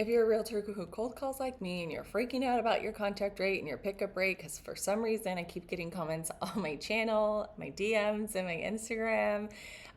If you're a realtor who cold calls like me and you're freaking out about your contact rate and your pickup rate, because for some reason I keep getting comments on my channel, my DMs, and my Instagram,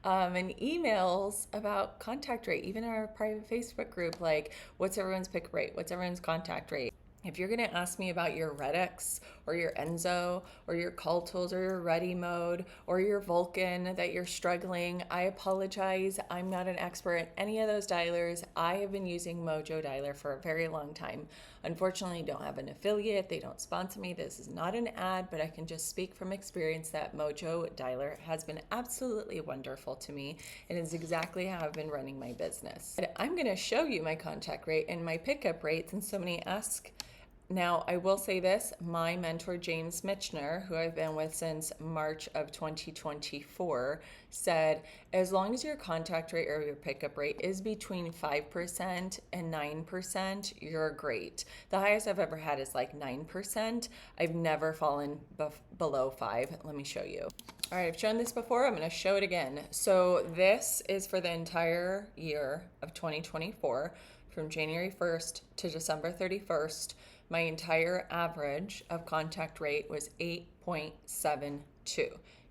and emails about contact rate, even in our private Facebook group, like what's everyone's pickup rate? What's everyone's contact rate? If you're going to ask me about your Redux or your Enzo or your Call Tools or your Ready Mode or your Vulcan that you're struggling, I apologize. I'm not an expert in any of those dialers. I have been using Mojo Dialer for a very long time. Unfortunately, I don't have an affiliate. They don't sponsor me. This is not an ad, but I can just speak from experience that Mojo Dialer has been absolutely wonderful to me and is exactly how I've been running my business. I'm going to show you my contact rate and my pickup rates, and so many ask. Now, I will say this, my mentor, James Michener, who I've been with since March of 2024, said, as long as your contact rate or your pickup rate is between 5% and 9%, you're great. The highest I've ever had is like 9%. I've never fallen below 5. Let me show you. All right, I've shown this before. I'm going to show it again. So this is for the entire year of 2024, from January 1st to December 31st. My entire average of contact rate was 8.72.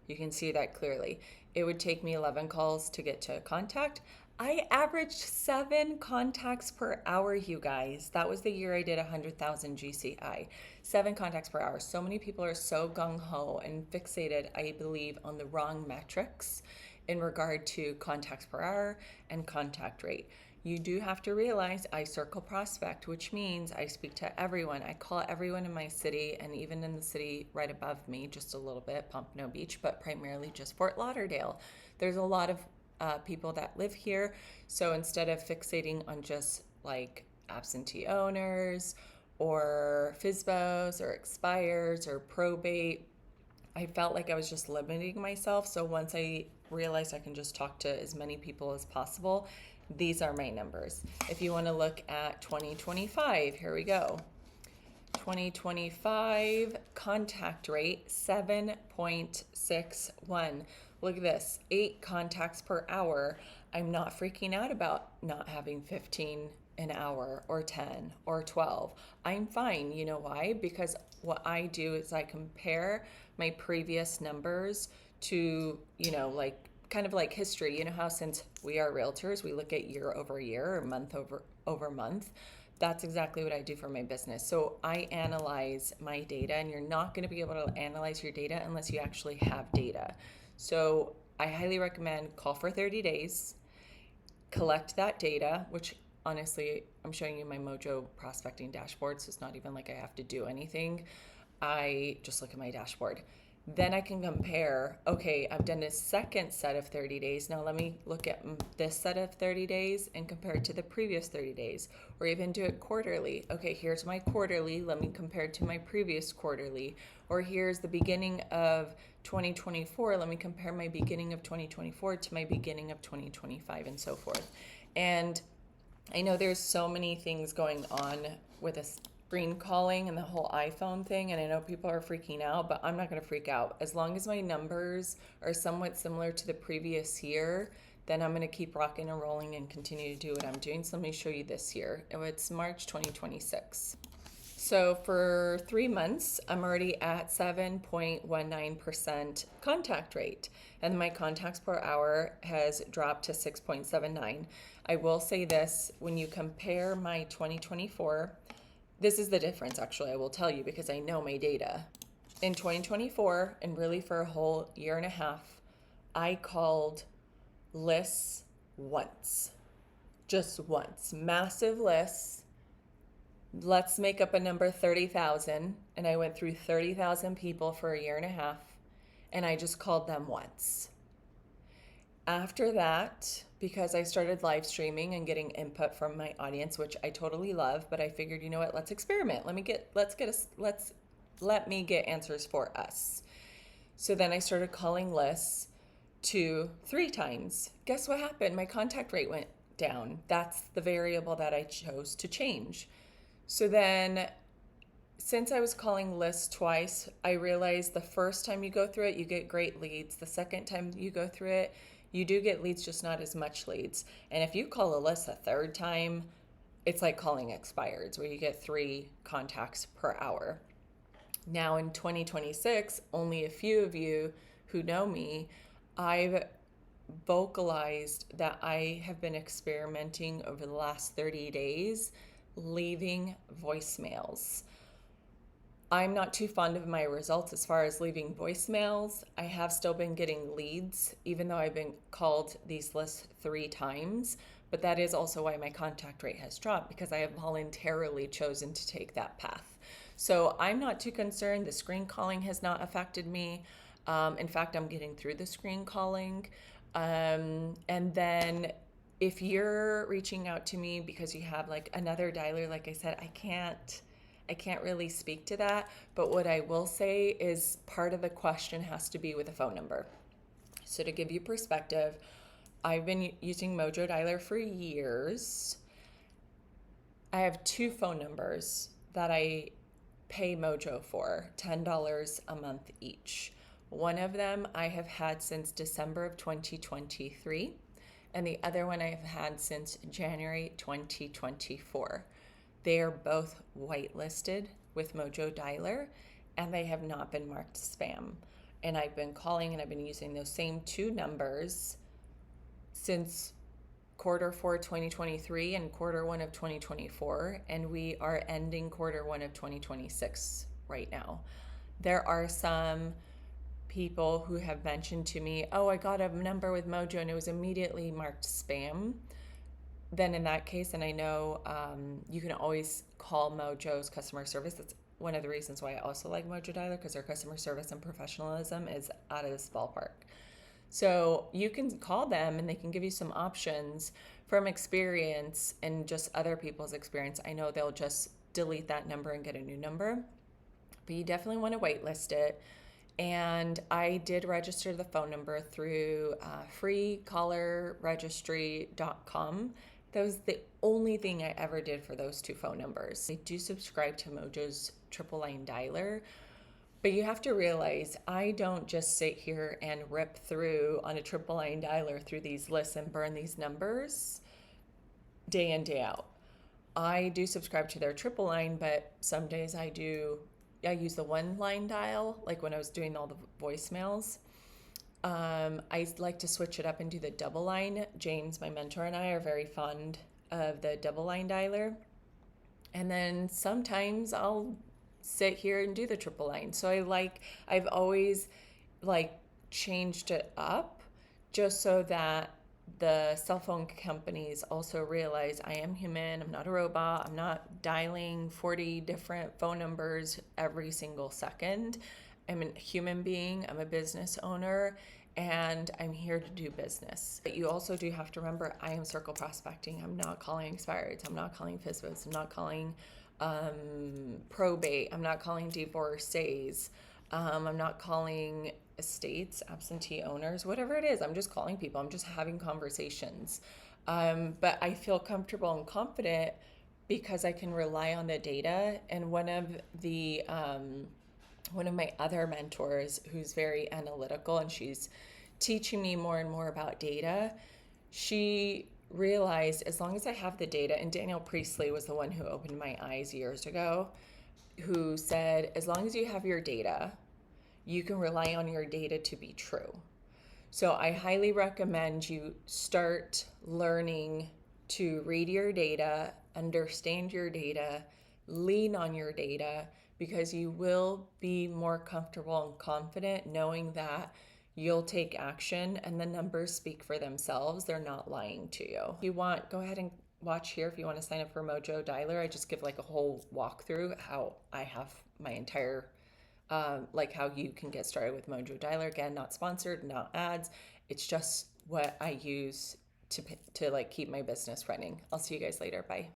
You can see that clearly. It would take me 11 calls to get to a contact. I averaged 7 contacts per hour, you guys. That was the year I did 100,000 GCI. 7 contacts per hour. So many people are so gung-ho and fixated, I believe, on the wrong metrics in regard to contacts per hour and contact rate. You do have to realize I circle prospect, which means I speak to everyone. I call everyone in my city and even in the city right above me, just a little bit, Pompano Beach, but primarily just Fort Lauderdale. There's a lot of people that live here. So instead of fixating on just like absentee owners or FSBOs or expires or probate, I felt like I was just limiting myself. So once I realized I can just talk to as many people as possible, these are my numbers. If you want to look at 2025, here we go. 2025 contact rate 7.61. Look at this, 8 contacts per hour. I'm not freaking out about not having 15 an hour or 10 or 12. I'm fine. You know why? Because what I do is I compare my previous numbers to, like kind of like history. You know how since we are realtors, we look at year over year or month over month. That's exactly what I do for my business. So I analyze my data, and you're not going to be able to analyze your data unless you actually have data. So I highly recommend call for 30 days, collect that data, which honestly, I'm showing you my Mojo prospecting dashboard, so it's not even like I have to do anything. I just look at my dashboard. Then I can compare, okay, I've done a second set of 30 days. Now let me look at this set of 30 days and compare it to the previous 30 days, or even do it quarterly. Okay, here's my quarterly. Let me compare it to my previous quarterly. Or here's the beginning of 2024. Let me compare my beginning of 2024 to my beginning of 2025 and so forth. And I know there's so many things going on with a screen calling and the whole iPhone thing, and I know people are freaking out, but I'm not going to freak out. As long as my numbers are somewhat similar to the previous year, then I'm going to keep rocking and rolling and continue to do what I'm doing. So let me show you this year. It's March 2026. So for 3 months, I'm already at 7.19% contact rate, and my contacts per hour has dropped to 6.79. I will say this, when you compare my 2024, this is the difference, actually, I will tell you, because I know my data. In 2024, and really for a whole year and a half, I called lists once. Just once. Massive lists. Let's make up a number, 30,000. And I went through 30,000 people for a year and a half, and I just called them once. After that, because I started live streaming and getting input from my audience, which I totally love, but I figured, you know what, let's experiment. Let me get answers for us. So then I started calling lists 2-3 times. Guess what happened? My contact rate went down. That's the variable that I chose to change. So then, since I was calling lists twice, I realized the first time you go through it, you get great leads. The second time you go through it, you do get leads, just not as much leads. And if you call a list a third time, it's like calling expireds where you get 3 contacts per hour. Now in 2026, only a few of you who know me, I've vocalized that I have been experimenting over the last 30 days leaving voicemails. I'm not too fond of my results as far as leaving voicemails. I have still been getting leads, even though I've been called these lists 3 times. But that is also why my contact rate has dropped, because I have voluntarily chosen to take that path. So I'm not too concerned. The screen calling has not affected me. In fact, I'm getting through the screen calling. And then if you're reaching out to me because you have like another dialer, like I said, I can't really speak to that, but what I will say is part of the question has to be with a phone number. So to give you perspective, I've been using Mojo Dialer for years. I have 2 phone numbers that I pay Mojo for, $10 a month each. One of them I have had since December of 2023, and the other one I have had since January 2024. They are both whitelisted with Mojo Dialer, and they have not been marked spam. And I've been calling and I've been using those same 2 numbers since Q4 2023 and Q1 of 2024, and we are ending Q1 of 2026 right now. There are some people who have mentioned to me, oh, I got a number with Mojo and it was immediately marked spam. Then in that case, and I know you can always call Mojo's customer service. That's one of the reasons why I also like Mojo Dialer, because their customer service and professionalism is out of this ballpark. So you can call them and they can give you some options. From experience and just other people's experience, I know they'll just delete that number and get a new number, but you definitely want to whitelist it. And I did register the phone number through freecallerregistry.com. That was the only thing I ever did for those 2 phone numbers. I do subscribe to Mojo's triple line dialer, but you have to realize I don't just sit here and rip through on a triple line dialer through these lists and burn these numbers day in, day out. I do subscribe to their triple line, but some days I use the 1 line dial, like when I was doing all the voicemails. I like to switch it up and do the double line. James, my mentor, and I are very fond of the double line dialer. And then sometimes I'll sit here and do the triple line. So I've always changed it up just so that the cell phone companies also realize I am human. I'm not a robot. I'm not dialing 40 different phone numbers every single second. I'm a human being. I'm a business owner, and I'm here to do business. But you also do have to remember, I am circle prospecting. I'm not calling expireds. I'm not calling FSBOs. I'm not calling probate. I'm not calling divorcees. I'm not calling estates, absentee owners, whatever it is. I'm just calling people. I'm just having conversations. But I feel comfortable and confident because I can rely on the data. And one of my other mentors, who's very analytical, and she's teaching me more and more about data, she realized as long as I have the data, and Daniel Priestley was the one who opened my eyes years ago, who said, as long as you have your data, you can rely on your data to be true. So I highly recommend you start learning to read your data, understand your data, lean on your data, because you will be more comfortable and confident knowing that you'll take action and the numbers speak for themselves. They're not lying to you. If you want, go ahead and watch here. If you want to sign up for Mojo Dialer, I just give like a whole walkthrough how I have my entire like how you can get started with Mojo Dialer. Again, not sponsored, not ads. It's just what I use to like keep my business running. I'll see you guys later. Bye.